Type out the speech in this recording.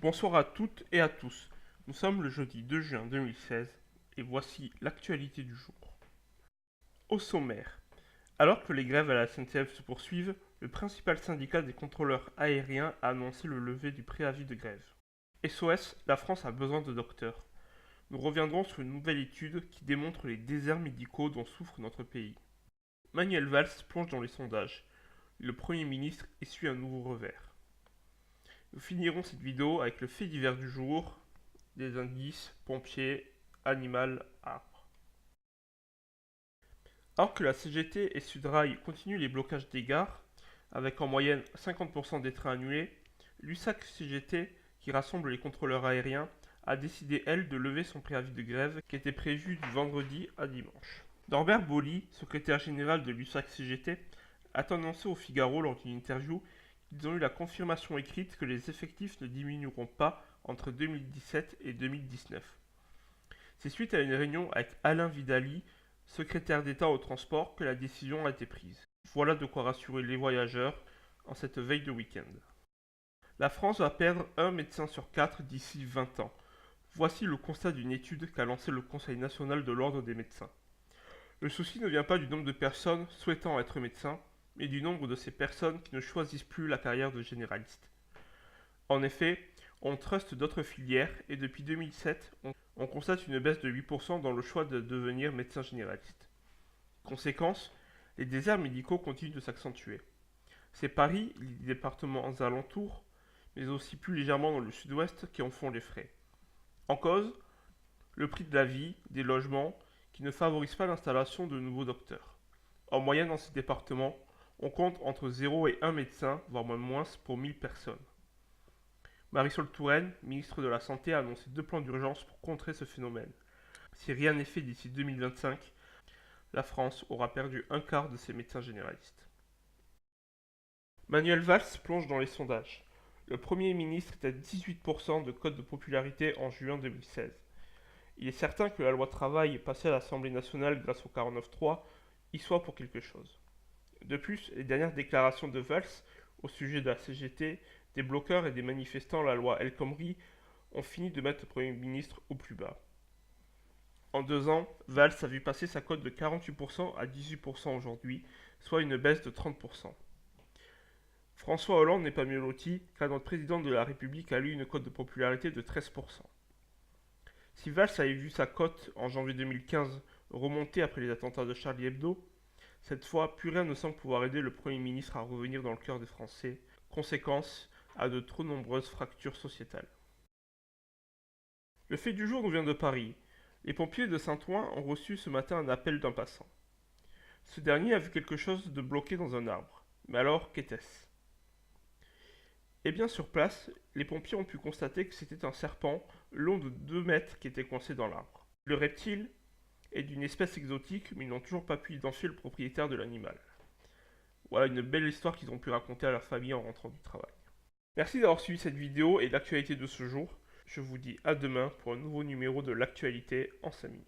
Bonsoir à toutes et à tous. Nous sommes le jeudi 2 juin 2016 et voici l'actualité du jour. Au sommaire, alors que les grèves à la SNCF se poursuivent, le principal syndicat des contrôleurs aériens a annoncé le lever du préavis de grève. SOS, la France a besoin de docteurs. Nous reviendrons sur une nouvelle étude qui démontre les déserts médicaux dont souffre notre pays. Manuel Valls plonge dans les sondages. Le Premier ministre essuie un nouveau revers. Nous finirons cette vidéo avec le fait divers du jour, des indices, pompiers, animal, arbre. Alors que la CGT et Sudrail continuent les blocages des gares, avec en moyenne 50% des trains annulés, l'USAC CGT, qui rassemble les contrôleurs aériens, a décidé, elle, de lever son préavis de grève qui était prévu du vendredi à dimanche. Norbert Boly, secrétaire général de l'USAC CGT, a annoncé au Figaro lors d'une interview qu'ils ont eu la confirmation écrite que les effectifs ne diminueront pas entre 2017 et 2019. C'est suite à une réunion avec Alain Vidali, secrétaire d'État au transport, que la décision a été prise. Voilà de quoi rassurer les voyageurs en cette veille de week-end. La France va perdre un médecin sur 4 d'ici 20 ans. Voici le constat d'une étude qu'a lancée le Conseil national de l'ordre des médecins. Le souci ne vient pas du nombre de personnes souhaitant être médecin, mais du nombre de ces personnes qui ne choisissent plus la carrière de généraliste. En effet, on truste d'autres filières et depuis 2007, on constate une baisse de 8% dans le choix de devenir médecin généraliste. Conséquence, les déserts médicaux continuent de s'accentuer. C'est Paris, les départements alentours, mais aussi plus légèrement dans le sud-ouest qui en font les frais. En cause, le prix de la vie, des logements, qui ne favorisent pas l'installation de nouveaux docteurs. En moyenne dans ces départements, on compte entre 0 et 1 médecin, voire même moins, pour 1000 personnes. Marisol Touraine, ministre de la Santé, a annoncé 2 plans d'urgence pour contrer ce phénomène. Si rien n'est fait d'ici 2025, la France aura perdu un quart de ses médecins généralistes. Manuel Valls plonge dans les sondages. Le Premier ministre est à 18% de cote de popularité en juin 2016. Il est certain que la loi travail passée à l'Assemblée nationale grâce au 49.3 y soit pour quelque chose. De plus, les dernières déclarations de Valls au sujet de la CGT, des bloqueurs et des manifestants à la loi El Khomri ont fini de mettre le Premier ministre au plus bas. En 2 ans, Valls a vu passer sa cote de 48% à 18% aujourd'hui, soit une baisse de 30%. François Hollande n'est pas mieux loti, car notre président de la République a eu une cote de popularité de 13%. Si Valls avait vu sa cote en janvier 2015 remonter après les attentats de Charlie Hebdo, cette fois, plus rien ne semble pouvoir aider le Premier ministre à revenir dans le cœur des Français, conséquence à de trop nombreuses fractures sociétales. Le fait du jour nous vient de Paris. Les pompiers de Saint-Ouen ont reçu ce matin un appel d'un passant. Ce dernier a vu quelque chose de bloqué dans un arbre. Mais alors, qu'était-ce? Eh bien, sur place, les pompiers ont pu constater que c'était un serpent long de 2 mètres qui était coincé dans l'arbre. Le reptile est d'une espèce exotique, mais ils n'ont toujours pas pu identifier le propriétaire de l'animal. Voilà une belle histoire qu'ils ont pu raconter à leur famille en rentrant du travail. Merci d'avoir suivi cette vidéo et l'actualité de ce jour. Je vous dis à demain pour un nouveau numéro de l'actualité en 5 minutes.